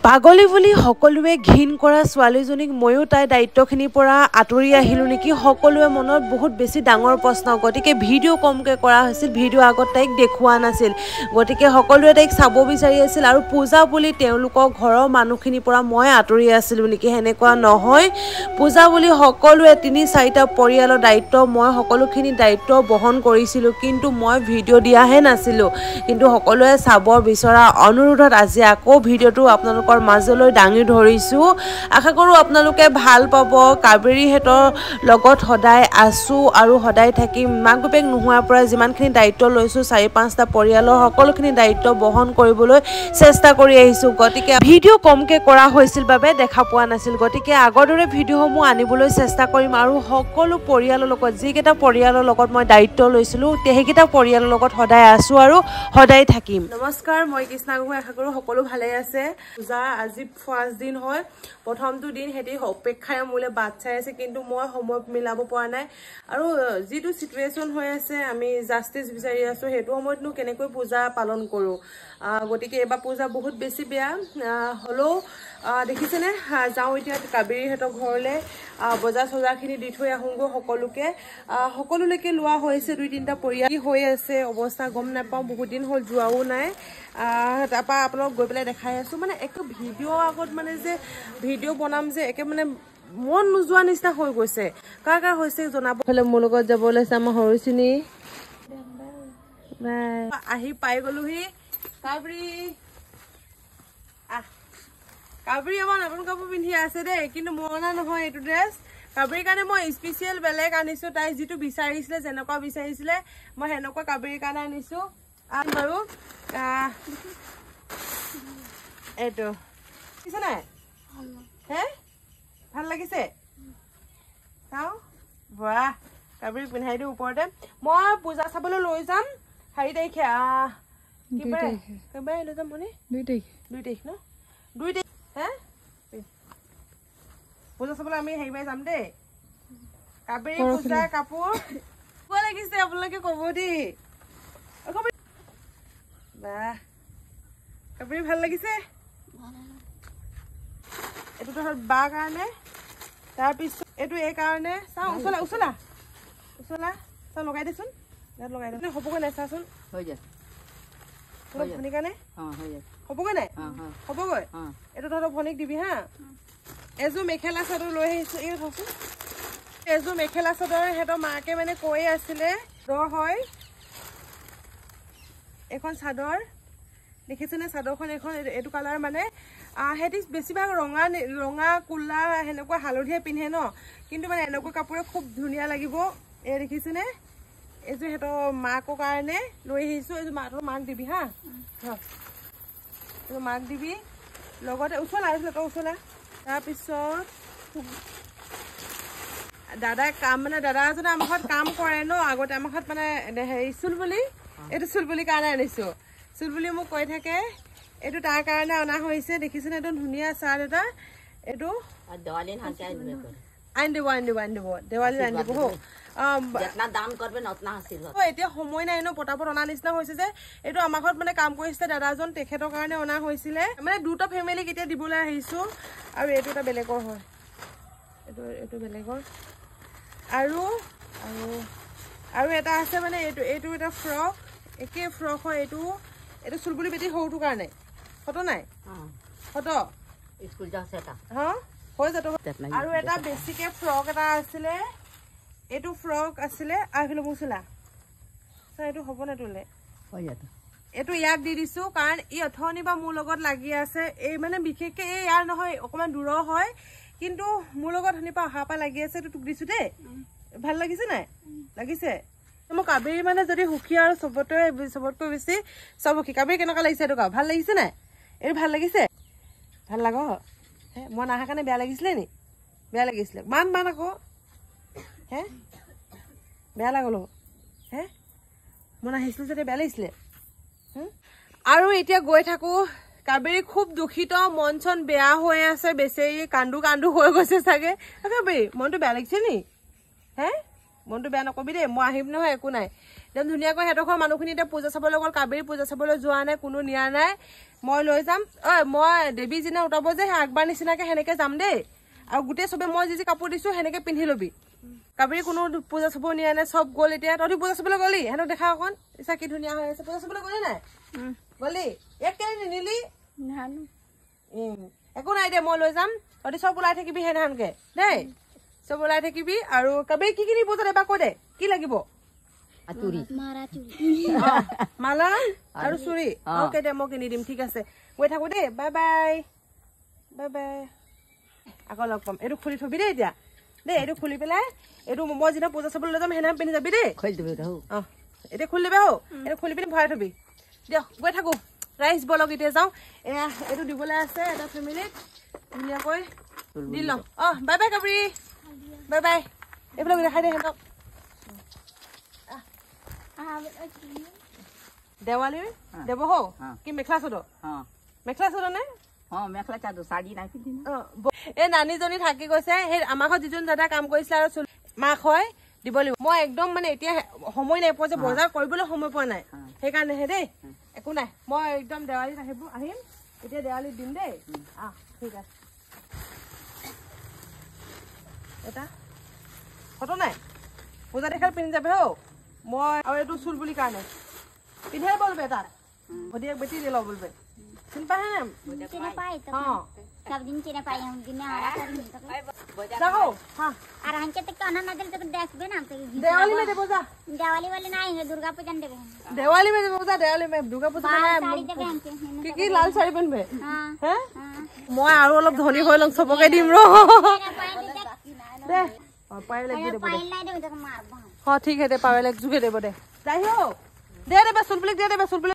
পাগলী বুলি সকলোৱে ঘিন কৰা ছোৱালীজনীক ময়ো তাই দায়িত্বখিনিৰ পৰা আঁতৰি আহিলোঁ নেকি সকলোৱে মনত বহুত বেছি ডাঙৰ প্ৰশ্ন গতিকে ভিডিঅ' কমকৈ কৰা হৈছিল ভিডিঅ' আগত তাইক দেখুওৱা নাছিল গতিকে সকলোৱে তাইক চাব বিচাৰি আছিল আৰু পূজা বুলি তেওঁলোকৰ ঘৰৰ মানুহখিনিৰ পৰা মই আঁতৰি আছিলোঁ নেকি সেনেকুৱা নহয় পূজা বুলি সকলোৱে ৩-৪টা পৰিয়ালৰ দায়িত্ব মই সকলোখিনি দায়িত্ব বহন কৰিছিলোঁ কিন্তু মই ভিডিঅ' দিয়াহে নাছিলোঁ কিন্তু সকলোৱে চাব বিচৰা অনুৰোধত আজি আকৌ ভিডিঅ'টো আপোনালোকৰ মাজলৈ দাঙি ধৰিছোঁ আশা কৰোঁ আপোনালোকে ভাল পাব কাবেৰীহেতৰ লগত সদায় আছোঁ আৰু সদায় থাকিম মাক বাপেক নোহোৱাৰ পৰা যিমানখিনি দায়িত্ব লৈছোঁ ৪-৫টা পৰিয়ালৰ সকলোখিনি দায়িত্ব বহন কৰিবলৈ চেষ্টা কৰি আহিছোঁ গতিকে ভিডিঅ' কমকৈ কৰা হৈছিল বাবে দেখা পোৱা নাছিল গতিকে আগৰ দৰে ভিডিঅ'সমূহ আনিবলৈ চেষ্টা কৰিম আৰু সকলো পৰিয়ালৰ লগত যিকেইটা পৰিয়ালৰ লগত মই দায়িত্ব লৈছিলোঁ সেইকেইটা পৰিয়ালৰ লগত সদায় আছোঁ আৰু সদায় থাকিম নমস্কাৰ মই কৃষ্ণা গগৈ আশা কৰোঁ সকলো ভালে আছে পূজা আজি ফাৰ্ষ্ট দিন হয় প্ৰথমটো দিন হেতি অপেক্ষাৰে মোলে বাট চাই আছে কিন্তু মই সময় মিলাব পৰা নাই আৰু যিটো সিচুৱেচন হৈ আছে আমি জাস্টিস বিচাৰি আছো হেতু সময়তনো কেনেকৈ পূজা পালন কৰোঁ গতিকে এবা পূজা বহুত বেছি বেয়া হলো দেখিছেনে যাও এতিয়া কাবেৰীহেতৰ ঘৰলে বজাৰ সজাৰখিনি দি থৈ আহুংগো সকলোলৈকে লোৱা হৈছে 2-3টা পৰিয়াল হৈ আছে অৱস্থা গম নাপাওঁ বহুত দিন হ'ল যোৱাও নাই তাপা আপোনাক গৈ পেলাই দেখাই আছো মানে একো ভিডিঅ' আগত মানে যে ভিডিঅ' বনাম যে একে মানে মন নোযোৱা নিচিনা হৈ গৈছে কাৰ হৈছে জনাব হলে মোৰ লগত যাব লৈছে আমাৰ হৰিচিনী আহি পাই গলোহি কাবেৰী আমাৰ নতুন কাপোৰ পিন্ধি আছে দেই কিন্তু মনা নহয় এইটো ড্ৰেছ কাবেৰীৰ কাৰণে মই স্পেচিয়েল বেলেগ আনিছো তাই যিটো বিচাৰিছিলে যেনেকুৱা বিচাৰিছিলে মই হেনেকুৱা কাবেৰীৰ কাৰণে আনিছো আৰু এইটো কিছে নাই হে ভাল লাগিছে চাও বাহ কাবেৰী পিন্ধাই দিও ওপৰতে মই পূজা চাবলৈ লৈ যাম 4 তাৰিখে কেবাৰে লৈ যাম মানে 2 তাৰিখ ন 2 তাৰিখ হে পূজা চাবলৈ আমি হেৰি বাই যাম দেই কাবেৰী পূজা কাপোৰ কোৱা লাগিছে আপোনালোকে ক'ব দেই বাহ কাবেৰী ভাল লাগিছে এইটো তো বা কাৰণে তাৰ পিছত এইটো এই কাৰণে চাও উছলা চাও লগাই দেচোন ইয়াত লগাই দে হ'বগৈ নাই চাচোন হৈ যায় ভনী কাৰণে হৈ যায় হ'বগৈ নাই হ'বগৈ এইটো তহঁতৰ ভনীক দিবি হা এযোৰ মেখেলা চাদৰ লৈ আহিছো এই চাচোন এযোৰ মেখেলা চাদৰ হেতৰ মাকে মানে কৈ আছিলে দৰ হয় এখন চাদৰ দেখিছেনে চাদৰখন এখন এইটো কালাৰ মানে হেতি বেছিভাগ ৰঙা কুলা হেনেকুৱা হালধীয়া পিন্ধে ন কিন্তু মানে এনেকুৱা কাপোৰে খুব ধুনীয়া লাগিব এই দেখিছেনে এইযোৰ হেতৰ মাকৰ কাৰণে লৈ আহিছো এইযোৰ মাক দিবি হা এইযোৰ মাক দিবি লগতে উছলা তাৰ পিছত দাদা কাম মানে দাদা এজনে আমাৰ ঘৰত কাম কৰে ন আগতে আমাৰ ঘৰত মানে হেৰি চুলবুলি এইটো চুলবুলি কাৰণে আনিছো চুলবুলি মোক কৈ থাকে এইটো তাৰ কাৰণে অনা হৈছে দেখিছেনে একদম ধুনীয়া চাৰ্ট এটা এইটো দেৱালী আনি দিব দেৱালী আনি দিব যেতনা দাম করবে নতনা আছিল এতিয়া সময় নাই ন পটাপট অনা নিচিনা হৈছে যে এইটো আমাৰ ঘৰত মানে কাম কৰিছে দাদাজন তেখেতৰ কাৰণে অনা হৈছিলে মানে দুটা ফ্যামিলি কেতিয়া দিবলৈ আহিছো আৰু এইটো এটা বেলেগৰ হয় এইটো বেলেগৰ আৰু এটা আছে মানে এইটো এটা ফ্ৰক একে ফ্ৰক হয় এইটো চুলবুলি বেটি হৌটো কাৰণে ফটো নাই ফটো স্কুল যাছে এটা হা হৈ যাতো আৰু এটা বেছিকে ফ্ৰক এটা আছিলে এইটো ফ্ৰক আছিলে আইফিলো মুছলা এইটো হ'ব না তোলে হৈ যাতো এইটো ইয়াক দি দিছো কাৰণ ই অথনি বা মোৰ লগত লাগি আছে এই মানে বিশেষকে এই ইয়াৰ নহয় অকমান দূৰ হয় কিন্তু মোৰ লগত হনিপা অহাপা লাগি আছে এইটো টুক দিছো দেই ভাল লাগিছে নাই লাগিছে মোক কাবেৰী মানে যদি হুকি আৰু সবতকৈ বেছি সবকি কাবেৰী কেনেকুৱা লাগিছে এইটো কা ভাল লাগিছে নাই এইটো ভাল লাগিছে ভাল লাগ মই নাহা কাৰণে বেয়া লাগিছিলে নি বেয়া লাগিছিলে মান আকৌ হে বেয়া লাগলো হে মই নাহিছিলোঁ যদি বেয়া লাগিছিলে আৰু এতিয়া গৈ থাকো কাবেৰী খুব দুখিত মন চন বেয়া হৈ আছে বেচেৰি কান্দু হৈ গৈছে চাগে কাবেৰী মনটো বেয়া লাগিছে নি হে মনটো বেয়া নকবি দেই মই আহিম নহয় একো নাই একদম ধুনীয়াকৈ সিহঁতৰ মানুহখিনি এতিয়া পূজা চাবলৈ গ'ল কাবেৰী পূজা চাবলৈ যোৱা নাই কোনো নিয়া নাই মই লৈ যাম মই দেৱী যিনা উঠাব যে আগবাৰ নিচিনাকে সেনেকে যাম দেই আৰু গোটেই চবে মই যি কাপোৰ দিছো সেনেকে পিন্ধি লবি কাবেৰী কোনো পূজা চাব নিয়া নাই চব গ'ল এতিয়া তহঁতি পূজা চাবলৈ গ'লি সিহঁতক দেখা অকণ ইচ্ছা কি ধুনীয়া হৈ আছে পূজা চাবলৈ গ'লি নাই গ'লি ইয়াত কেলে নিনিলি একো নাই দে মই লৈ যাম তহঁতি চব ওলাই থাকিবি সেইদিনাখনকে দেই চব ওলাই থাকিবি আৰু কাবেৰী কি কিনিব তহঁত এবাৰ কৈ দে কি লাগিব মালা আৰু চুৰি অ'কে দে মই কিনি দিম ঠিক আছে গৈ থাকো দেই বাই বাই বাই বাই আকৌ লগ পাম এইটো খুলি থবি দেই এতিয়া দেই এইটো খুলি পেলাই এইটো মই যেতিয়া পূজা চাবলৈ লৈ যাম সেইদিনা পিন্ধি যাবি দেই এতিয়া খুলি দিবি এইটো খুলি পিনি ভৰাই থবি দিয়ক গৈ থাকো ৰাইজ বলক এতিয়া যাওঁ এয়া এইটো দিবলৈ আছে এটা ফেমিলিক ধুনীয়াকৈ দি লওঁ bye bye Kaveri bye bye এইবিলাক দেখাই দে সিহঁতক দেৱালীৰ দেৱ হৌ কি মেখেলা চাদৰ নে মেখেলা চাদৰ শাড়ী নাই পিন্ধি এই নানীজনী থাকি গৈছে সেই আমাৰ ঘৰত যিজন দাদা কাম কৰিছিলে আৰু মাক হয় দিব লাগিব মই একদম মানে এতিয়া সময় নাই পোৱা যে বজাৰ কৰিবলৈ সময় পোৱা নাই সেইকাৰণেহে দেই একো নাই মই একদম দেৱালীত আহিম এতিয়া দেৱালীত দিম দেই ঠিক আছে এটা ফটো নাই পূজা দেখাত পিন্ধি যাবে হৌ মই আৰু এইটো চুল বুলি কাৰণে পিন্ধাই বলবে তাত ভদিয়াক বেটি দিল বলবে চিনি পাই না চিনি পাই তো सब दिन चिने पाई हम दिन आला कर नहीं तो जाओ हां और हमके तक तो ना दिल तक देखबे ना तो दिवाली में देबो जा दिवाली वाले ना आएंगे दुर्गा पूजा में देबो दिवाली में देबो जा दिवाली में दुर्गा पूजा में साड़ी देबे हमके की लाल साड़ी पहनबे हां हैं মই আৰু অলপ ধনী হৈ লং সবকে দিম ৰ দে পাইলে দি দেবো पाइल लाई देबो तो मार हां ठीक है दे पावेले जुगे देबो दे जाई हो दे दे सुलपुलिक दे दे सुलपुलिक